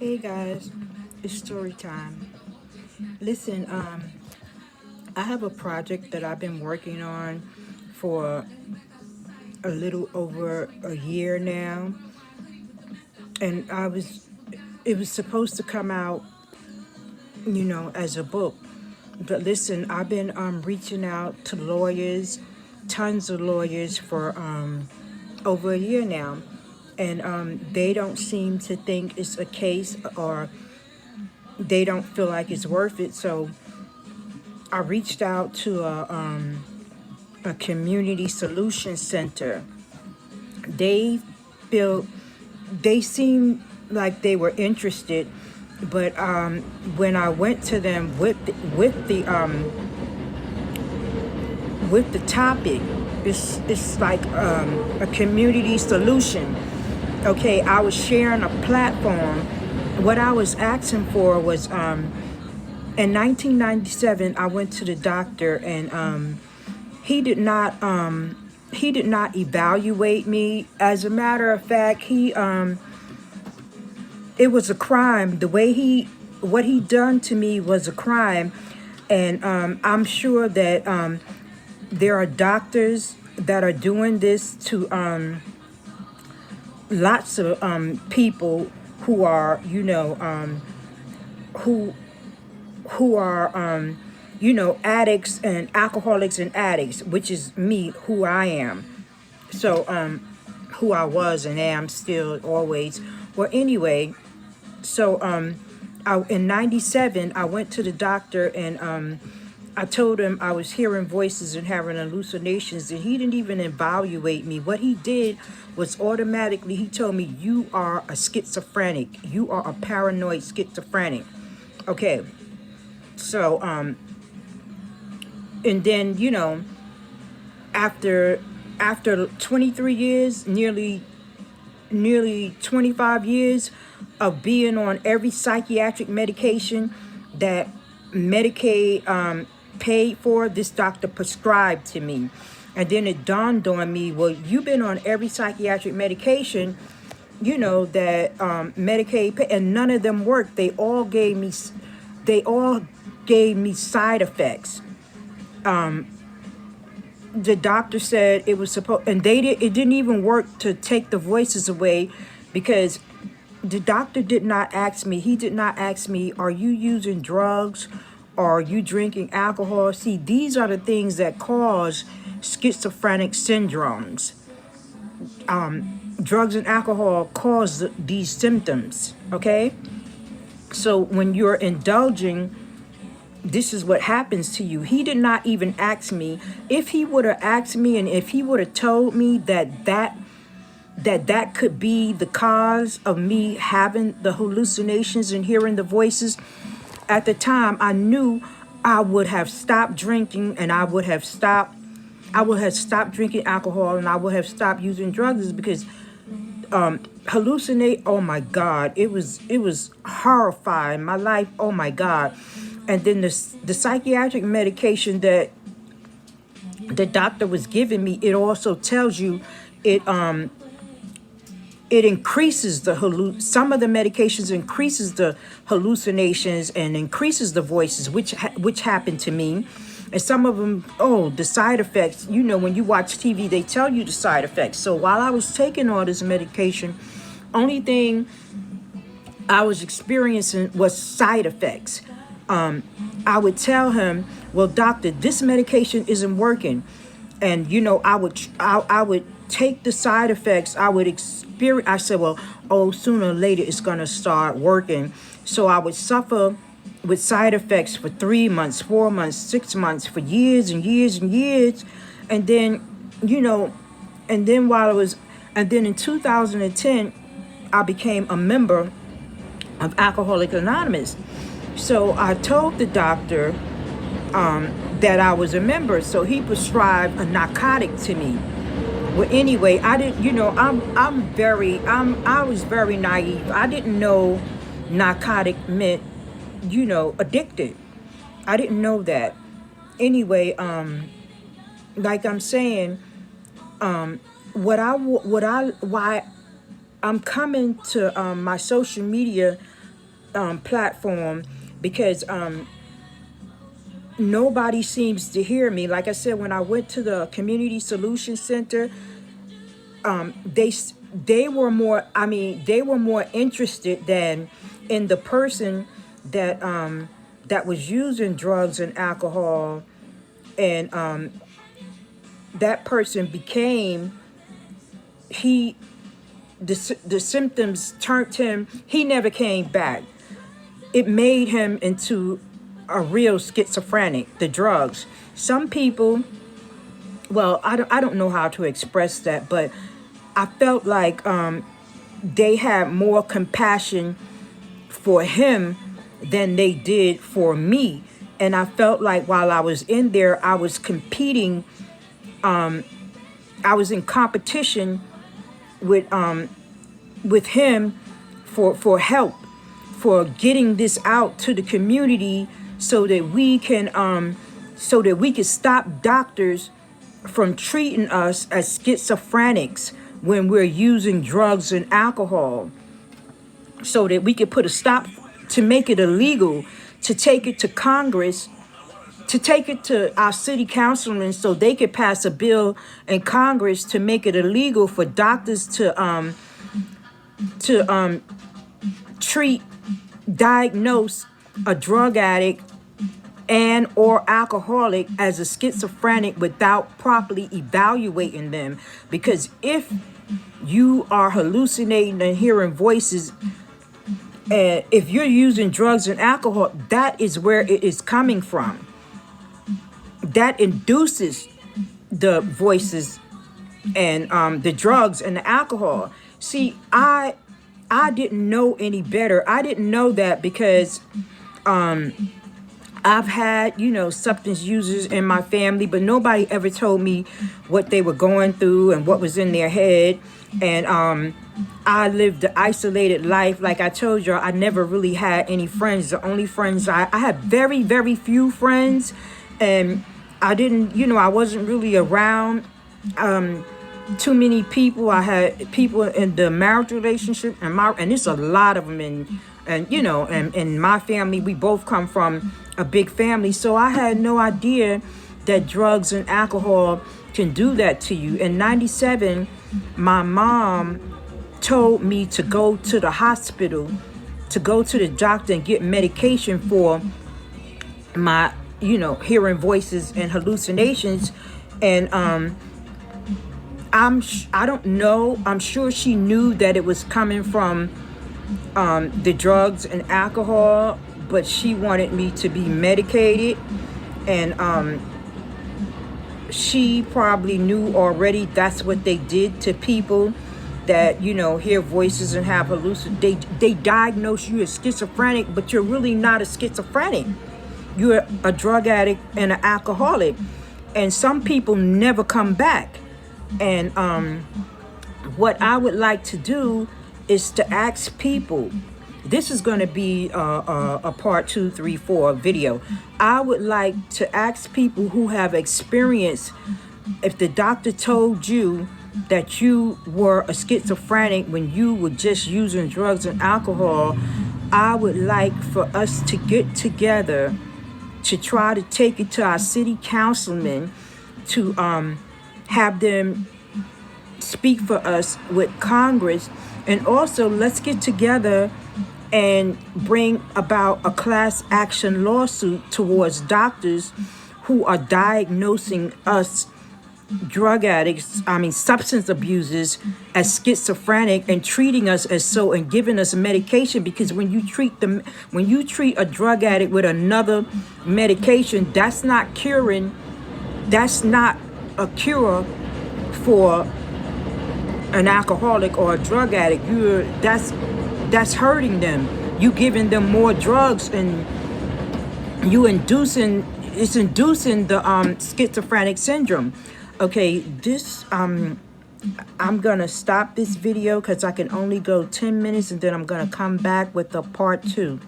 Hey guys, it's story time. Listen, I have a project that I've been working on for a little over a year now, and it was supposed to come out, as a book. But listen, I've been reaching out to lawyers, tons of lawyers for over a year now, and they don't seem to think it's a case or they don't feel like it's worth it. So I reached out to a community solution center. They feel they seem like they were interested, but when I went to them with the topic, it's like a community solution. Okay, I was sharing a platform. What I was asking for was in 1997, I went to the doctor, and he did not he did not evaluate me. As a matter of fact, it was a crime. The way what he done to me was a crime, and I'm sure that there are doctors that are doing this to lots of people who are who who are addicts and alcoholics and addicts, which is me, who I am. So who I was and am still always. Well, anyway, so in 97 I went to the doctor, and I told him I was hearing voices and having hallucinations, and he didn't even evaluate me. What he did was automatically he told me, you are a schizophrenic, you are a paranoid schizophrenic. Okay, so and then after 23 years, nearly 25 years of being on every psychiatric medication that Medicaid paid for, this doctor prescribed to me. And then it dawned on me, well, you've been on every psychiatric medication, that Medicaid pay, and none of them worked. They all gave me side effects. The doctor said it was supposed, and it didn't even work to take the voices away, because the doctor did not ask me. He did not ask me, are you using drugs? Or are you drinking alcohol? See, these are the things that cause schizophrenic syndromes. Drugs and alcohol cause these symptoms, okay? So when you're indulging, this is what happens to you. He did not even ask me. If he would have asked me, and if he would have told me that could be the cause of me having the hallucinations and hearing the voices, at the time I knew I would have stopped drinking, and I would have stopped drinking alcohol, and I would have stopped using drugs, because hallucinate, oh my God, it was horrifying. My life, oh my God. And then the psychiatric medication that the doctor was giving me, it also tells you it increases some of the medications increases the hallucinations and increases the voices, which happened to me. And some of them, the side effects, when you watch TV, they tell you the side effects. So while I was taking all this medication, only thing I was experiencing was side effects. I would tell him, well, doctor, this medication isn't working. And, I would take the side effects. I said, well, sooner or later it's going to start working. So I would suffer with side effects for 3 months, 4 months, 6 months, for years and years and years. And then, and then in 2010, I became a member of Alcoholics Anonymous. So I told the doctor that I was a member, so he prescribed a narcotic to me. Well, anyway, I didn't, I was very naive. I didn't know narcotic meant, addicted. I didn't know that. Anyway, like I'm saying, why I'm coming to my social media platform because nobody seems to hear me. Like I said, when I went to the Community Solution Center, they were more, I mean, they were more interested than in the person that that was using drugs and alcohol, and that person became, he the symptoms turned him, he never came back. It made him into a real schizophrenic, the drugs. Some people, well, I don't know how to express that, but I felt like they had more compassion for him than they did for me. And I felt like while I was in there, I was competing, I was in competition with him for help, for getting this out to the community so that we can stop doctors from treating us as schizophrenics when we're using drugs and alcohol, so that we could put a stop, to make it illegal, to take it to Congress, to take it to our city councilmen so they could pass a bill in Congress to make it illegal for doctors to treat, diagnose a drug addict and or alcoholic as a schizophrenic without properly evaluating them. Because if you are hallucinating and hearing voices, and if you're using drugs and alcohol, that is where it is coming from. That induces the voices and the drugs and the alcohol. See, I didn't know any better. I didn't know that because I've had, substance users in my family, but nobody ever told me what they were going through and what was in their head. And I lived the isolated life. Like I told you, I never really had any friends. The only friends I had very, very few friends. And I didn't, I wasn't really around too many people. I had people in the marriage relationship, and it's a lot of them in my family. We both come from a big family, so I had no idea that drugs and alcohol can do that to you. In '97, my mom told me to go to the hospital, to go to the doctor and get medication for my, hearing voices and hallucinations. And I don't know. I'm sure she knew that it was coming from the drugs and alcohol, but she wanted me to be medicated. And she probably knew already that's what they did to people that, hear voices and have hallucinations. They diagnose you as schizophrenic, but you're really not a schizophrenic. You're a drug addict and an alcoholic. And some people never come back. And what I would like to do is to ask people, this is going to be a part 2, 3, 4 video. I would like to ask people who have experience, if the doctor told you that you were a schizophrenic when you were just using drugs and alcohol, I would like for us to get together to try to take it to our city councilmen, to have them speak for us with Congress. And also, let's get together and bring about a class action lawsuit towards doctors who are diagnosing us drug addicts, substance abusers, as schizophrenic and treating us as so, and giving us medication. Because when you treat a drug addict with another medication, that's not a cure for an alcoholic or a drug addict. That's hurting them. You giving them more drugs, and it's inducing the schizophrenic syndrome. Okay, this I'm gonna stop this video because I can only go 10 minutes, and then I'm gonna come back with a part 2.